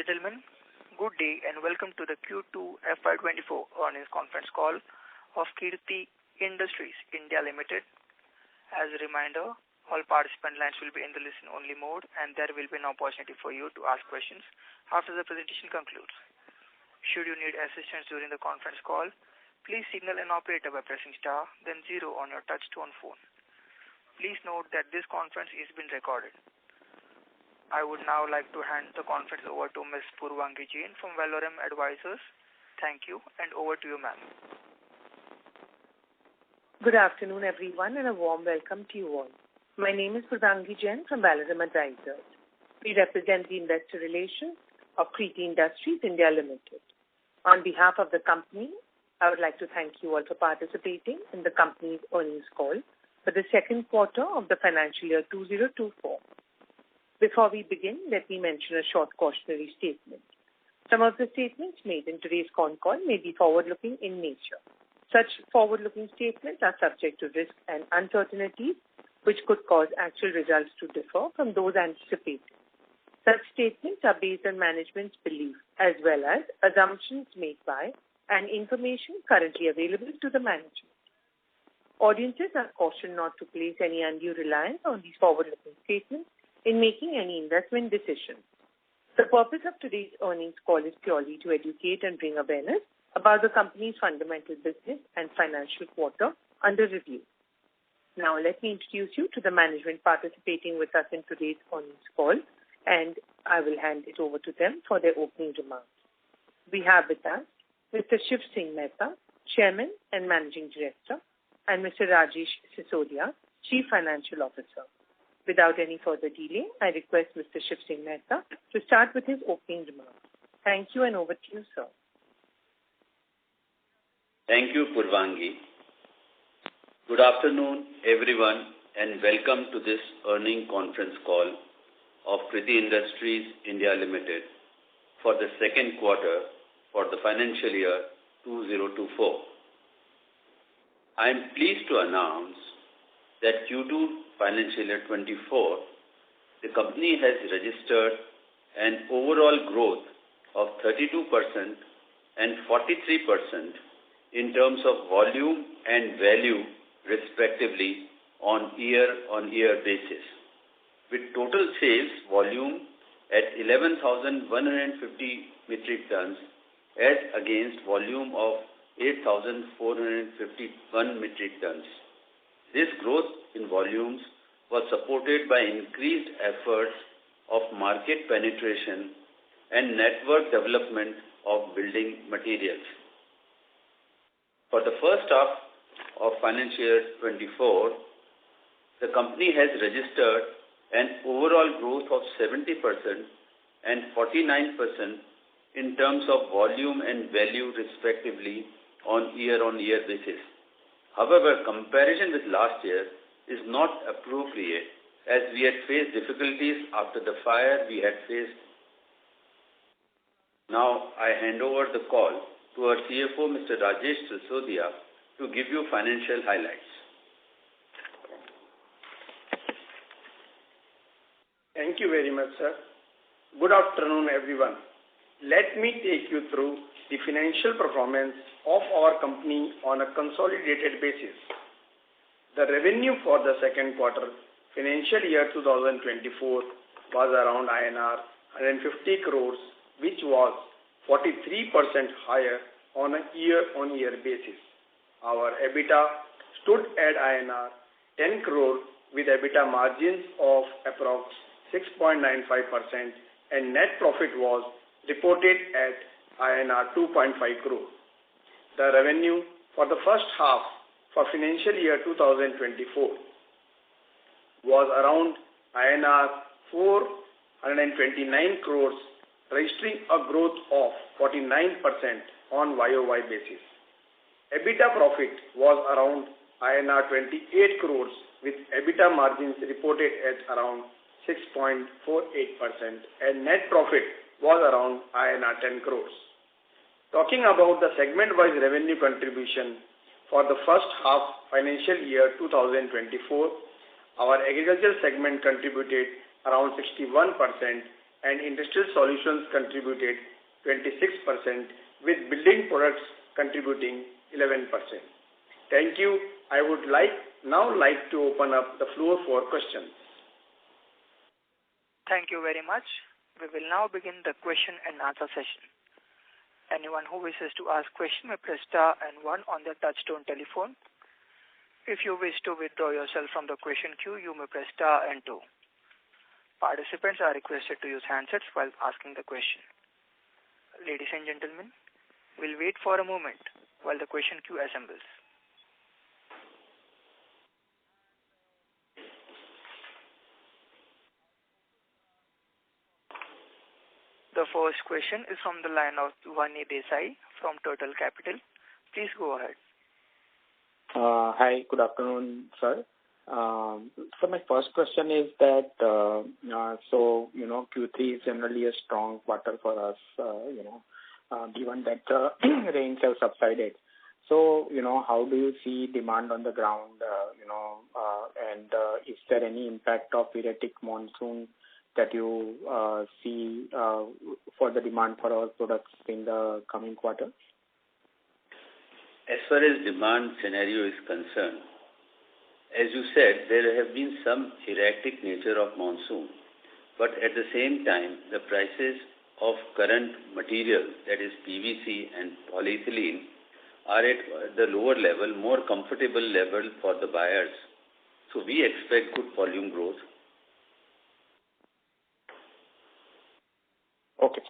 gentlemen, good day and welcome to the Q2 FY2024 earnings conference call of Kriti Industries India Limited. As a reminder, all participant lines will be in the listen-only mode and there will be an opportunity for you to ask questions after the presentation concludes. Should you need assistance during the conference call, please signal an operator by pressing star, then 0 on your touch-tone phone. Please note that this conference is being recorded. I would now like to hand the conference over to Ms. Purvangi Jain from Valorem Advisors. Thank you, and over to you, ma'am. Good afternoon, everyone, and a warm welcome to you all. My name is Purvangi Jain from Valorem Advisors. We represent the investor relations of Kriti Industries India Limited. On behalf of the company, I would like to thank you all for participating in the company's earnings call for the second quarter of the financial year 2024. Before we begin, let me mention a short cautionary statement. Some of the statements made in today's Concall may be forward-looking in nature. Such forward-looking statements are subject to risks and uncertainties which could cause actual results to differ from those anticipated. Such statements are based on management's belief as well as assumptions made by and information currently available to the management. Audiences are cautioned not to place any undue reliance on these forward-looking statements in making any investment decisions. The purpose of today's earnings call is purely to educate and bring awareness about the company's fundamental business and financial quarter under review. Now, let me introduce you to the management participating with us in today's earnings call, and I will hand it over to them for their opening remarks. We have with us Mr. Shiv Singh Mehta, Chairman and Managing Director, and Mr. Rajesh Sisodia, Chief Financial Officer. Without any further delay, I request Mr. Shiv Singh Mehta to start with his opening remarks. Thank you, and over to you, sir. Thank you, Purvangi. Good afternoon, everyone, and welcome to this earnings conference call of Kriti Industries India Limited for the second quarter for the financial year 2024. I am pleased to announce that Q2 financial year 24, the company has registered an overall growth of 32% and 43% in terms of volume and value respectively on year-on-year basis, with total sales volume at 11,150 metric tons as against volume of 8,451 metric tons. This growth in volumes was supported by increased efforts of market penetration and network development of building materials. For the first half of financial year 24, the company has registered an overall growth of 70% and 49% in terms of volume and value respectively on year-on-year basis. However, comparison with last year is not appropriate as we had faced difficulties after the fire we had faced. Now, I hand over the call to our CFO, Mr. Rajesh Sisodia, to give you financial highlights. Thank you very much, sir. Good afternoon, everyone. Let me take you through the financial performance of our company on a consolidated basis. The revenue for the second quarter financial year 2024 was around INR 150 crores, which was 43% higher on a year-on-year basis. Our EBITDA stood at INR 10 crore with EBITDA margins of approx 6.95% and net profit was reported at INR 2.5 crore. The revenue for the first half for financial year 2024 was around INR 429 crores, registering a growth of 49% on YOY basis. EBITDA profit was around INR 28 crores with EBITDA margins reported at around 6.48% and net profit was around INR 10 crores. Talking about the segment-wise revenue contribution for the first half financial year 2024, our agriculture segment contributed around 61%, and industrial solutions contributed 26%, with building products contributing 11%. Thank you. I would now like to open up the floor for questions. Thank you very much. We will now begin the question and answer session. Anyone who wishes to ask question may press star and 1 on their touchtone telephone. If you wish to withdraw yourself from the question queue, you may press star and 2. Participants are requested to use handsets while asking the question. Ladies and gentlemen, we'll wait for a moment while the question queue assembles. The first question is from the line of Vani Desai from Total Capital. Please go ahead. Hi, good afternoon, sir. So my first question is that, Q3 is generally a strong quarter for us, given that the rains have subsided. So, how do you see demand on the ground, and is there any impact of erratic monsoon that you see for the demand for our products in the coming quarter? As far as demand scenario is concerned, as you said, there have been some erratic nature of monsoon, but at the same time, the prices of current material, that is PVC and polyethylene, are at the lower level, more comfortable level for the buyers. So we expect good volume growth. Okay.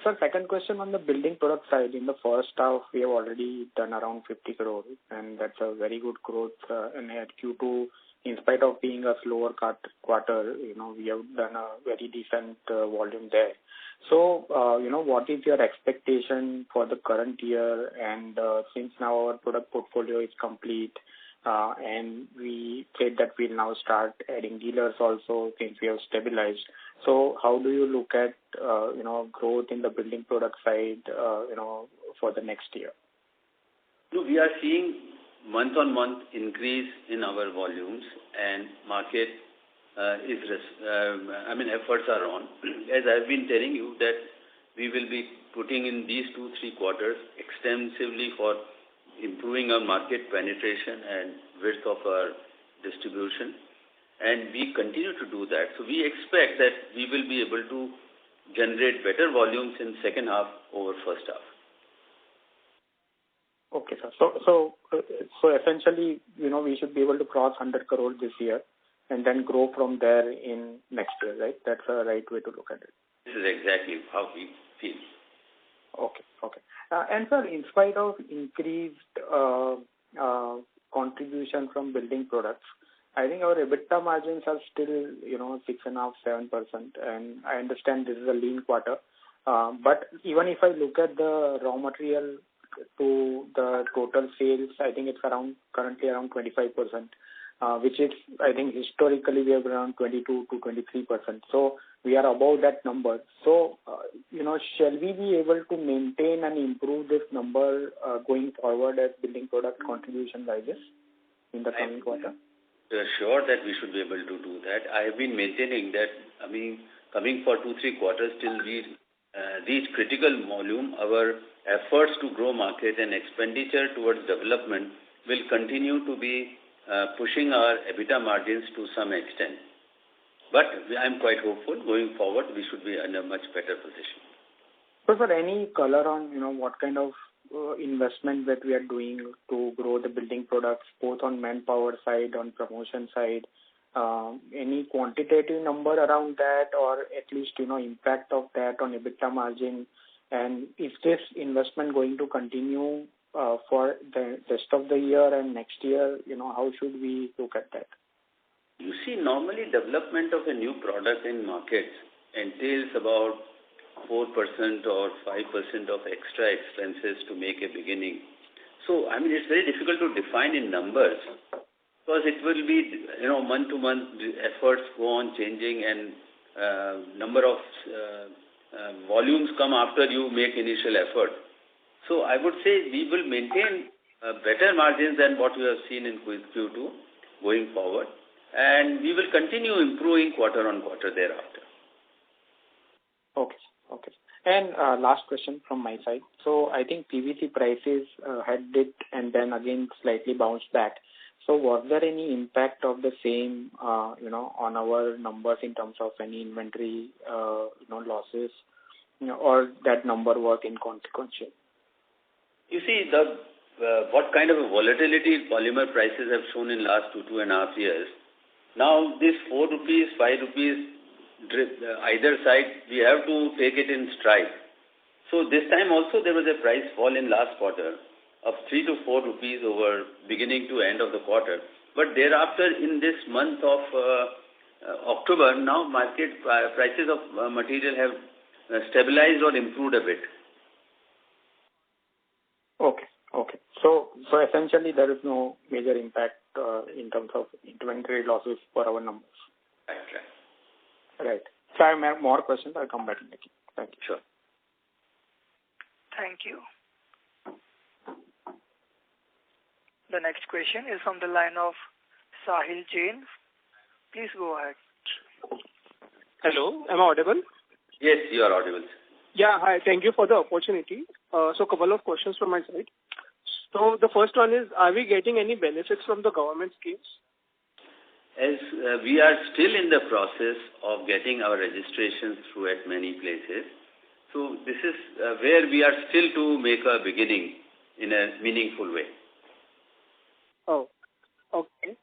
Sir, second question on the building product side. In the first half, we have already done around 50 crore, and that's a very good growth. And at Q2, in spite of being a slower quarter, we have done a very decent volume there. So, what is your expectation for the current year? And since now our product portfolio is complete, and we said that we'll now start adding dealers also since we have stabilized. So how do you look at, growth in the building product side, for the next year? We are seeing month-on-month increase in our volumes, and market efforts are on. As I've been telling you that we will be putting in these 2-3 quarters extensively for improving our market penetration and width of our distribution, and we continue to do that. So we expect that we will be able to generate better volumes in second half over first half. Okay, sir. So essentially, we should be able to cross 100 crore this year and then grow from there in next year, right? That's the right way to look at it. This is exactly how we feel. Okay. And sir, in spite of increased contribution from building products, I think our EBITDA margins are still, 6.5-7%. And I understand this is a lean quarter. But even if I look at the raw material to the total sales, I think it's currently around 25%, which is, I think historically we have around 22 to 23%. So we are above that number. So, shall we be able to maintain and improve this number going forward as building product contribution rises in the coming quarter? We are sure that we should be able to do that. I have been maintaining that, coming for 2-3 quarters till we reach critical volume, our efforts to grow market and expenditure towards development will continue to be pushing our EBITDA margins to some extent. But I'm quite hopeful going forward we should be in a much better position. So, sir, any color on, what kind of investment that we are doing to grow the building products, both on manpower side, on promotion side, any quantitative number around that, or at least, impact of that on EBITDA margin? And is this investment going to continue for the rest of the year and next year? How should we look at that? You see, normally development of a new product in markets entails about 4% or 5% of extra expenses to make a beginning. So, it's very difficult to define in numbers because it will be, month to month efforts go on changing and number of volumes come after you make initial effort. So, I would say we will maintain better margins than what we have seen in Q2 going forward, and we will continue improving quarter on quarter thereafter. Okay. Okay. And last question from my side. So I think PVC prices had dipped and then again slightly bounced back. So was there any impact of the same, on our numbers in terms of any inventory, losses, or that number was inconsequential? You see, what kind of a volatility polymer prices have shown in last 2.5 years. Now, this 4 rupees, 5 rupees, either side, we have to take it in stride. So this time also there was a price fall in last quarter of 3 to 4 rupees over beginning to end of the quarter. But thereafter, in this month of October, now market prices of material have stabilized or improved a bit. Okay. So essentially there is no major impact in terms of inventory losses for our numbers. Right. So I have more questions. I'll come back in the queue. Thank you. Sure. Thank you. The next question is from the line of Sahil Jain. Please go ahead. Hello, am I audible? Yes, you are audible. Yeah, hi. Thank you for the opportunity. So, couple of questions from my side. So, the first one is, are we getting any benefits from the government schemes? As we are still in the process of getting our registrations through at many places, so this is where we are still to make a beginning in a meaningful way. Oh, okay.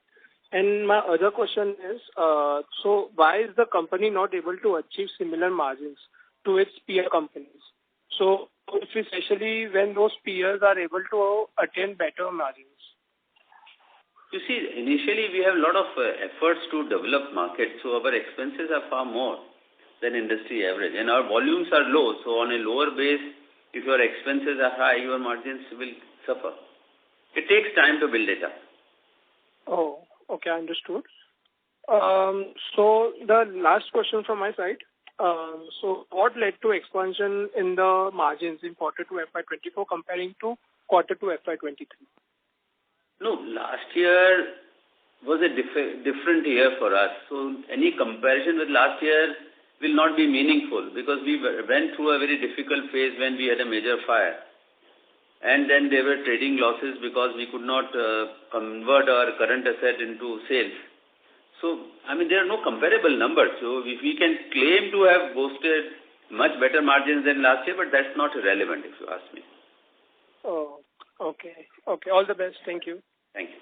And my other question is, so why is the company not able to achieve similar margins to its peer companies? So, especially when those peers are able to attain better margins. You see, initially we have a lot of efforts to develop markets, so our expenses are far more than industry average, and our volumes are low. So on a lower base, if your expenses are high, your margins will suffer. It takes time to build it up. Oh, okay, understood. So the last question from my side. So what led to expansion in the margins in quarter 2 FY24 comparing to quarter 2 FY23? No, last year was a different year for us. So any comparison with last year will not be meaningful because we went through a very difficult phase when we had a major fire. And then there were trading losses because we could not convert our current asset into sales. So, there are no comparable numbers. So, if we can claim to have boasted much better margins than last year, but that's not relevant if you ask me. Oh, okay. Okay, all the best. Thank you. Thank you.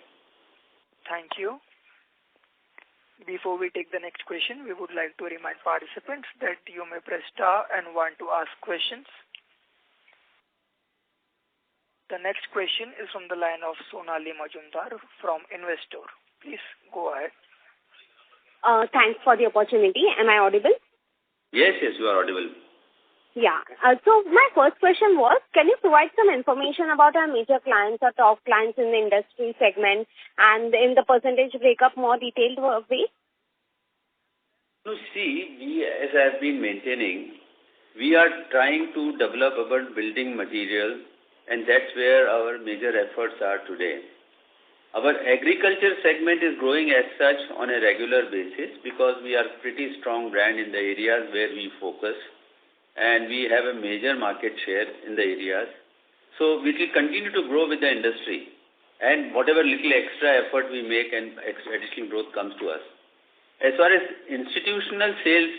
Thank you. Before we take the next question, we would like to remind participants that you may press star and 1 to ask questions. The next question is from the line of Sonali Majumdar from Investor. Please go ahead. Thanks for the opportunity. Am I audible? Yes, you are audible. Yeah. So my first question was, can you provide some information about our major clients or top clients in the industry segment and in the percentage breakup more detailed way? No, see, we, as I have been maintaining, we are trying to develop our building material, and that's where our major efforts are today. Our agriculture segment is growing as such on a regular basis because we are pretty strong brand in the areas where we focus, and we have a major market share in the areas. So we will continue to grow with the industry, and whatever little extra effort we make and additional growth comes to us. As far as institutional sales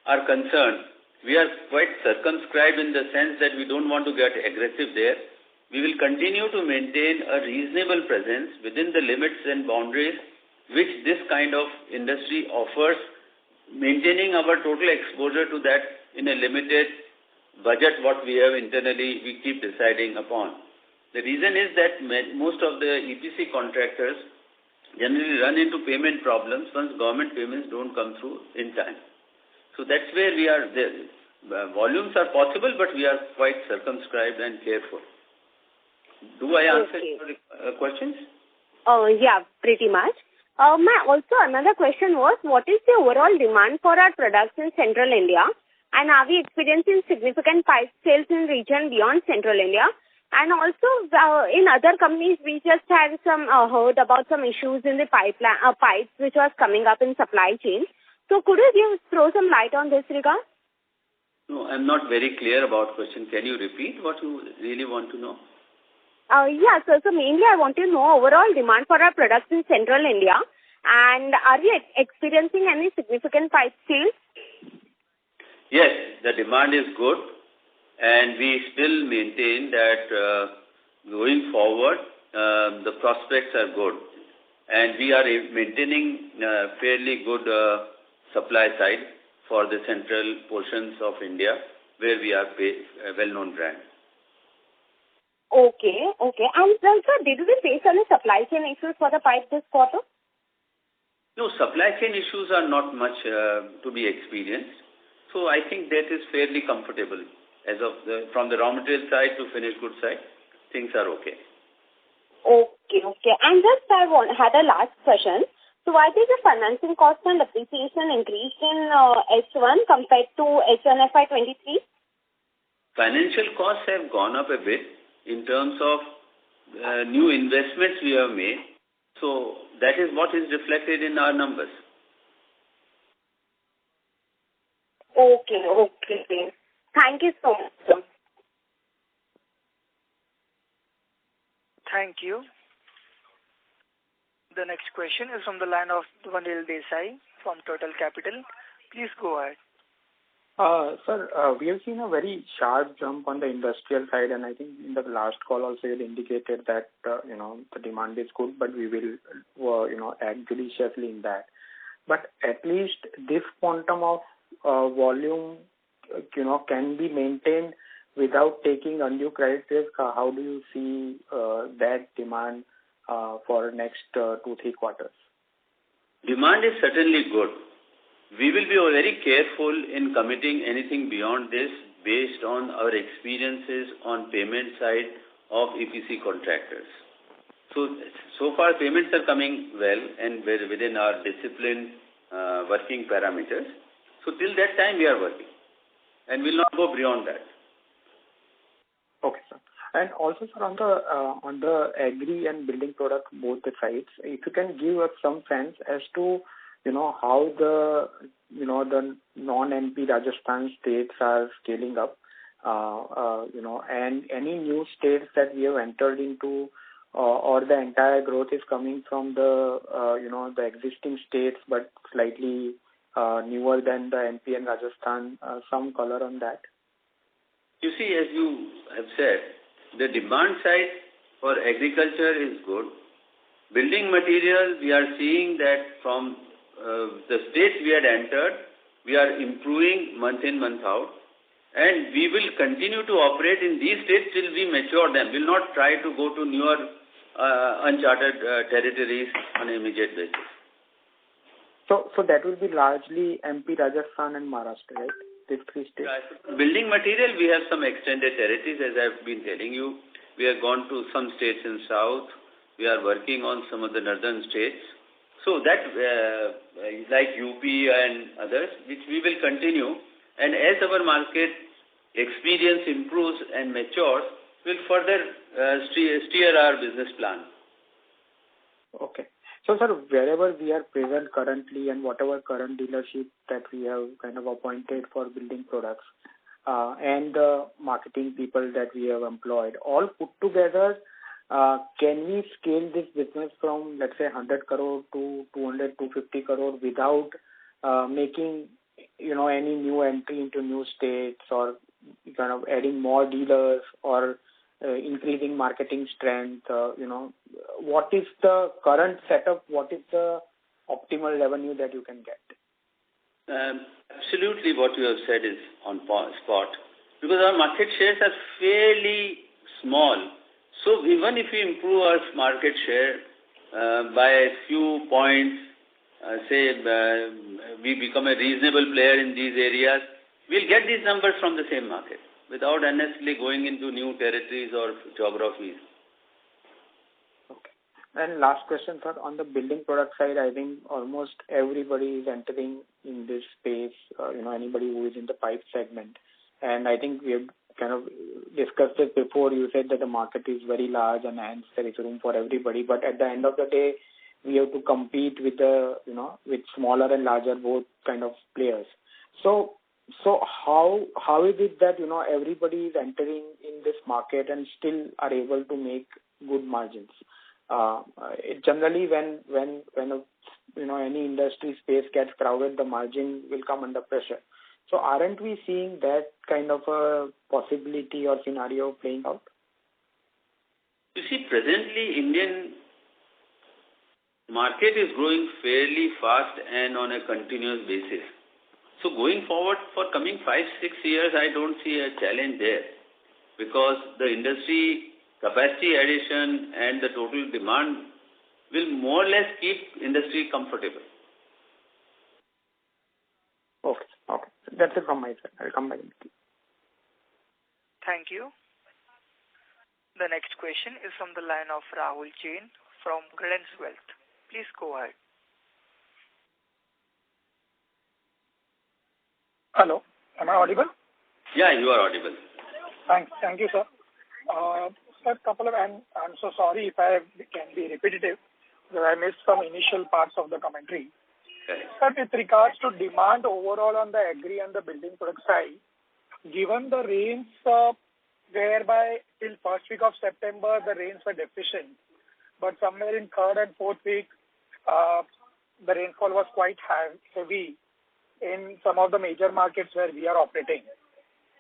are concerned, we are quite circumscribed in the sense that we don't want to get aggressive there. We will continue to maintain a reasonable presence within the limits and boundaries which this kind of industry offers, maintaining our total exposure to that in a limited budget what we have internally, we keep deciding upon. The reason is that most of the EPC contractors generally run into payment problems once government payments don't come through in time. So that's where we are. The volumes are possible, but we are quite circumscribed and careful. Do I answer your questions? Yeah, pretty much. Also, another question was, what is the overall demand for our products in Central India? And are we experiencing significant pipe sales in region beyond Central India? And also, in other companies, we just had some heard about some issues in the pipes which was coming up in supply chain. So, could you throw some light on this regard? No, I'm not very clear about question. Can you repeat what you really want to know? Yeah, sir. So mainly I want to know overall demand for our products in central India, and are we experiencing any significant pipe sales? Yes, the demand is good, and we still maintain that going forward, the prospects are good, and we are maintaining fairly good supply side for the central portions of India, where we are a well-known brand. Okay. And then, sir, did we face any supply chain issues for the pipe this quarter? No, supply chain issues are not much to be experienced. So I think that is fairly comfortable. From the raw material side to finished goods side, things are okay. Okay. And just had a last question. So why did the financing cost and depreciation increase in H1 compared to H1 FY23? Financial costs have gone up a bit in terms of new investments we have made. So that is what is reflected in our numbers. Okay. Thank you so much, sir. Thank you. The next question is from the line of Vanil Desai from Total Capital. Please go ahead. Sir, we have seen a very sharp jump on the industrial side, and I think in the last call also you indicated that the demand is good, but we will act judiciously in that. But at least this quantum of volume can be maintained without taking undue credit risk. How do you see that demand for next 2-3 quarters? Demand is certainly good. We will be very careful in committing anything beyond this based on our experiences on payment side of EPC contractors. So far payments are coming well and within our disciplined working parameters. So till that time we are working and will not go beyond that. Okay, sir. And also, sir, on the agri and building product, both the sides, if you can give us some sense as to how the non-MP Rajasthan states are scaling up, and any new states that we have entered into, or the entire growth is coming from the the existing states but slightly newer than the MP and Rajasthan. Some color on that. You see, as you have said, the demand side for agriculture is good. Building material, we are seeing that from the states we had entered, we are improving month in, month out. And we will continue to operate in these states till we mature them. We will not try to go to newer uncharted territories on an immediate basis. So that will be largely MP, Rajasthan and Maharashtra, right? These 3 states? Right. Building material, we have some extended territories, as I have been telling you. We have gone to some states in south. We are working on some of the northern states. So that, like UP and others, which we will continue. And as our market experience improves and matures, we'll further steer our business plan. Okay. So, sir, wherever we are present currently and whatever current dealership that we have kind of appointed for building products and the marketing people that we have employed, all put together, can we scale this business from, let's say, 100 crore to 200, 250 crore without making, any new entry into new states or kind of adding more dealers or increasing marketing strength? What is the current setup? What is the optimal revenue that you can get? Absolutely, what you have said is on spot. Because our market shares are fairly small. So even if we improve our market share by a few points, we become a reasonable player in these areas, we'll get these numbers from the same market without unnecessarily going into new territories or geographies. Okay. And last question, sir. On the building product side, I think almost everybody is entering in this space, anybody who is in the pipe segment. And I think we have kind of discussed it before. You said that the market is very large and hence there is room for everybody. But at the end of the day, we have to compete with with smaller and larger both kind of players. So So how is it that everybody is entering in this market and still are able to make good margins? Generally, when any industry space gets crowded, the margin will come under pressure. So aren't we seeing that kind of a possibility or scenario playing out? You see, presently Indian market is growing fairly fast and on a continuous basis. So going forward for coming 5-6 years, I don't see a challenge there, because the industry capacity addition and the total demand will more or less keep industry comfortable. Okay. That's it from my side. I'll come back. Thank you. The next question is from the line of Rahul Jain from Credence Wealth. Please go ahead. Hello, am I audible? Yeah, you are audible. Thank you, sir. Sir, I'm so sorry if I can be repetitive, because I missed some initial parts of the commentary. Okay. Sir, with regards to demand overall on the agri and the building product side, given the rains whereby till first week of September the rains were deficient, but somewhere in third and fourth week the rainfall was quite heavy in some of the major markets where we are operating,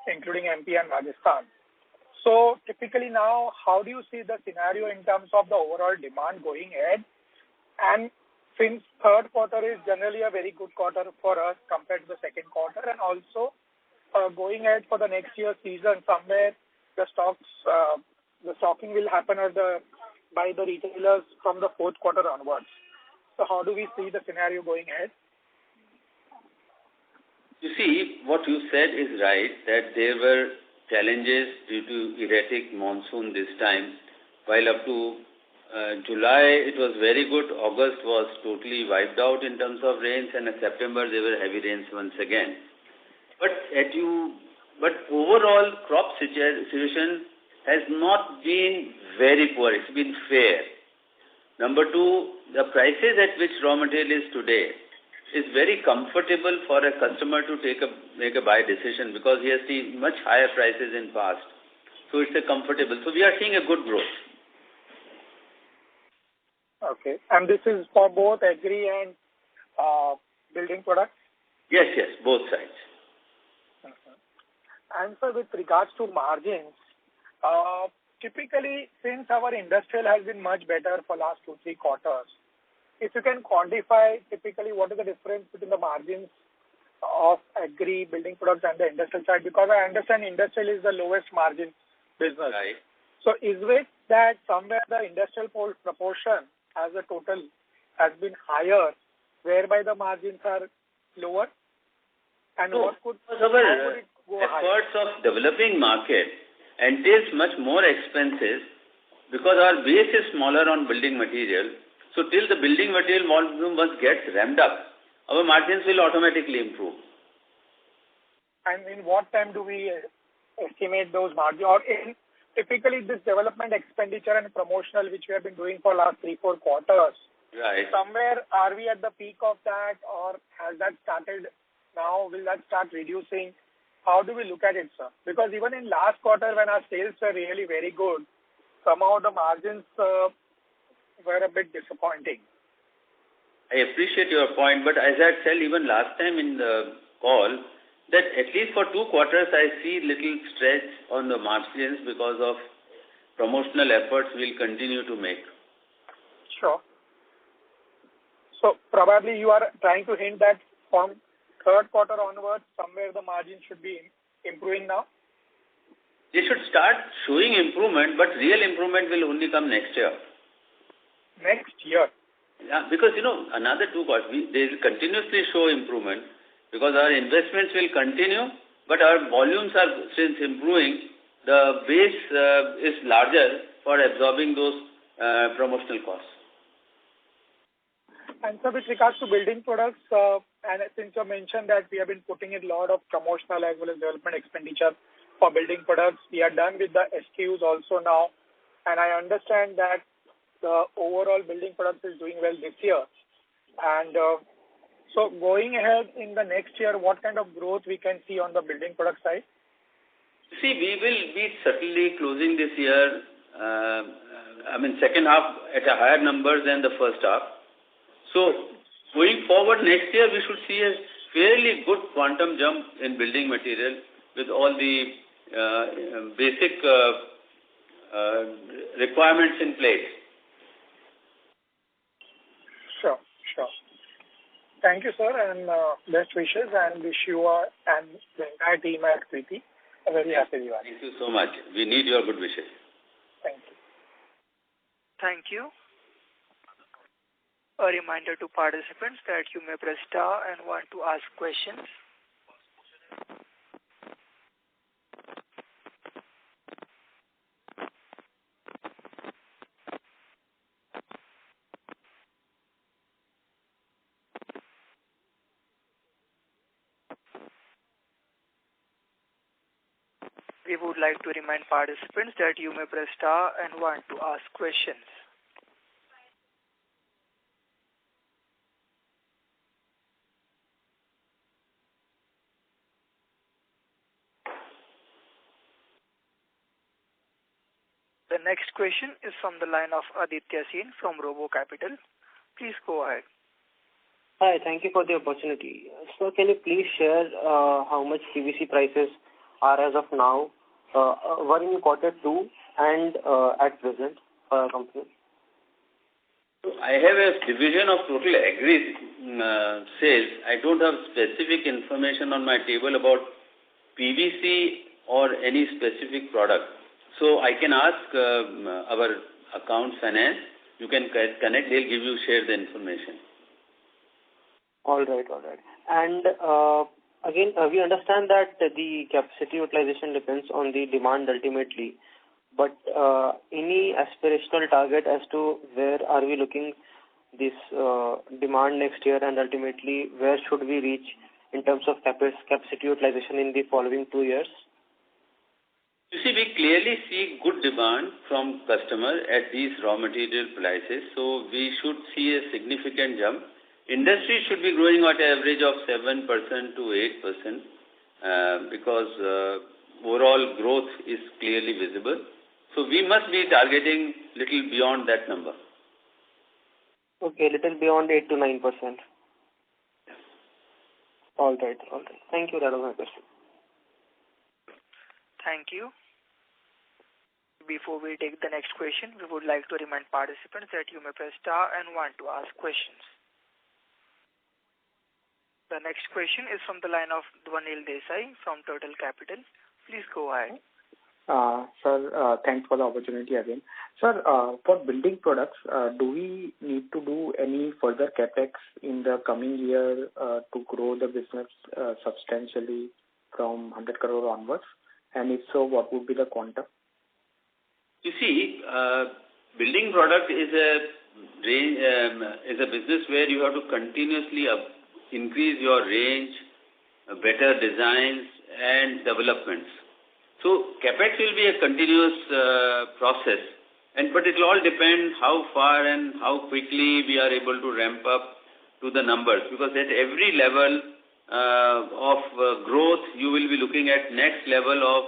including MP and Rajasthan. So typically now, how do you see the scenario in terms of the overall demand going ahead? And since third quarter is generally a very good quarter for us compared to the second quarter, and also going ahead for the next year's season, somewhere the stocking will happen by the retailers from the fourth quarter onwards. So how do we see the scenario going ahead? You see, what you said is right, that there were challenges due to erratic monsoon this time. While up to July it was very good, August was totally wiped out in terms of rains, and in September there were heavy rains once again. But overall crop situation has not been very poor, it's been fair. Number two, the prices at which raw material is today is very comfortable for a customer to make a buy decision, because he has seen much higher prices in past. So it's a comfortable. So we are seeing a good growth. Okay. And this is for both agri and building products? Yes, both sides. And so with regards to margins, typically since our industrial has been much better for last 2-3 quarters, if you can quantify typically what is the difference between the margins of agri, building products and the industrial side, because I understand industrial is the lowest margin business. Right. So is it that somewhere the industrial proportion as a total has been higher, whereby the margins are lower? And no, what could our it go efforts higher? of developing market entails much more expenses, because our base is smaller on building material. So till the building material volume gets ramped up, our margins will automatically improve. And in what time do we estimate those margins? Or typically this development expenditure and promotional, which we have been doing for last 3-4 quarters, right? Somewhere are we at the peak of that, or has that started now? Will that start reducing? How do we look at it, sir? Because even in last quarter when our sales were really very good, somehow the margins were a bit disappointing. I appreciate your point, but as I said even last time in the call, that at least for 2 quarters I see little stretch on the margins because of promotional efforts we'll continue to make. Sure. So probably you are trying to hint that from third quarter onwards, somewhere the margin should be improving now? They should start showing improvement, but real improvement will only come next year. Next year? Yeah, because another 2 quarters, they will continuously show improvement, because our investments will continue, but our volumes are since improving, the base is larger for absorbing those promotional costs. And so with regards to building products, and since you mentioned that we have been putting in a lot of promotional as well as development expenditure for building products, we are done with the SKUs also now, and I understand that the overall building products is doing well this year. And So going ahead in the next year, what kind of growth we can see on the building product side? See, we will be certainly closing this year, second half at a higher number than the first half. So going forward next year, we should see a fairly good quantum jump in building material with all the basic requirements in place. Sure. Thank you, sir, and best wishes, and wish you and the entire team at Kriti a very happy Diwali. Thank you so much. We need your good wishes. Thank you. Thank you. A reminder to participants that you may press star and one to ask questions. We would like to remind participants that you may press star and one to ask questions. The next question is from the line of Aditya Sen from Robo Capital. Please go ahead. Hi, thank you for the opportunity. So can you please share how much PVC prices are as of now, one in quarter two and at present for our company? I have a division of total agri sales. I don't have specific information on my table about PVC or any specific product. So I can ask our account finance. You can connect. They'll share the information. All right. And again, we understand that the capacity utilization depends on the demand ultimately. But any aspirational target as to where are we looking this demand next year, and ultimately where should we reach in terms of capacity utilization in the following 2 years? You see, we clearly see good demand from customers at these raw material prices. So we should see a significant jump. Industry should be growing at an average of 7% to 8% because overall growth is clearly visible. So we must be targeting little beyond that number. Okay, little beyond 8 to 9%. All right. Thank you. That was my question. Thank you. Before we take the next question, we would like to remind participants that you may press star and one to ask questions. The next question is from the line of Dhwanil Desai from Total Capital. Please go ahead. Sir, thanks for the opportunity again. Sir, for building products, do we need to do any further capex in the coming year to grow the business substantially from 100 crore onwards? And if so, what would be the quantum? You see, building product is a business where you have to continuously increase your range, better designs and developments. So capex will be a continuous process, but it will all depend how far and how quickly we are able to ramp up to the numbers, because at every level of growth you will be looking at next level of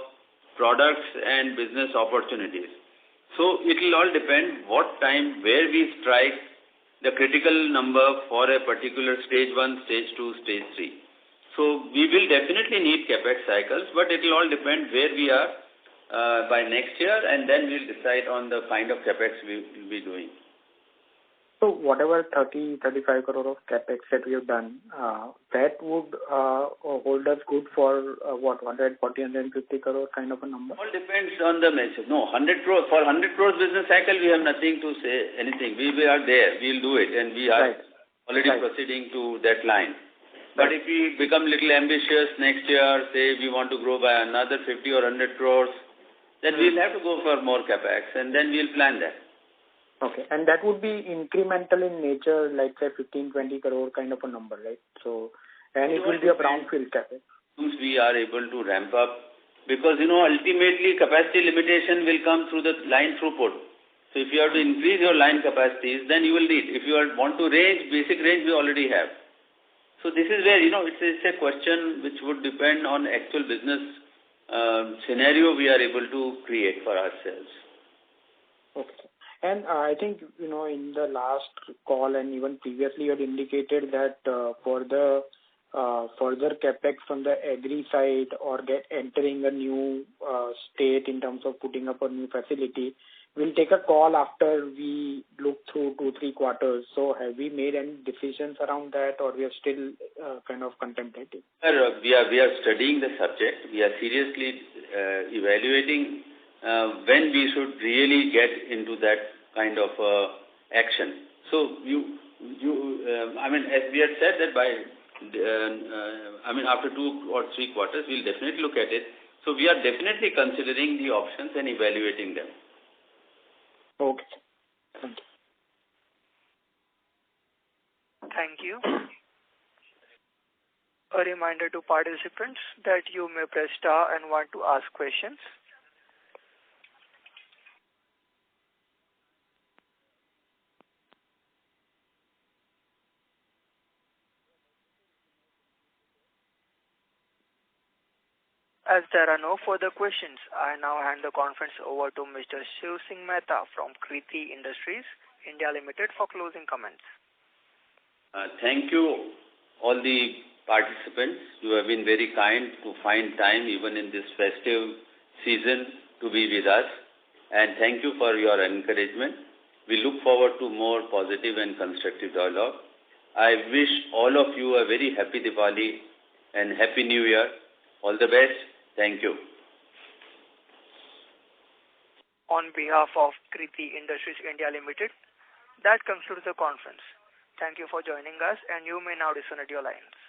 products and business opportunities. So it will all depend what time, where we strike the critical number for a particular stage 1, stage 2, stage 3. So we will definitely need capex cycles, but it will all depend where we are by next year, and then we'll decide on the kind of capex we will be doing. So whatever 30-35 crore of capex that we have done, that would hold us good for 140-150 crore kind of a number? All depends on the measure. No, 100 crore for 100 crores business cycle, we have nothing to say anything. We are there. We'll do it, and we are already proceeding to that line. But if we become little ambitious next year, say we want to grow by another 50 or 100 crores, then we'll have to go for more capex, and then we'll plan that. Okay, and that would be incremental in nature, like say 15-20 crore kind of a number, right? So, and it will be a brownfield capex. We are able to ramp up, because ultimately capacity limitation will come through the line throughput. So if you have to increase your line capacities, then you will need. If you want to range, basic range we already have. So this is where, it's a question which would depend on actual business scenario we are able to create for ourselves. Okay. And I think, in the last call and even previously you had indicated that for the further capex from the agri side or entering a new state in terms of putting up a new facility, we'll take a call after we look through 2-3 quarters. So have we made any decisions around that, or we are still kind of contemplating? We are studying the subject. We are seriously evaluating when we should really get into that kind of action. So as we had said that after 2 or 3 quarters, we'll definitely look at it. So we are definitely considering the options and evaluating them. Okay. Thank you. Thank you. A reminder to participants that you may press star and 1 to ask questions. As there are no further questions, I now hand the conference over to Mr. Shiv Singh Mehta from Kriti Industries India Limited for closing comments. Thank you, all the participants. You have been very kind to find time even in this festive season to be with us. And thank you for your encouragement. We look forward to more positive and constructive dialogue. I wish all of you a very happy Diwali and Happy New Year. All the best. Thank you. On behalf of Kriti Industries India Limited, that concludes the conference. Thank you for joining us, and you may now disconnect your lines.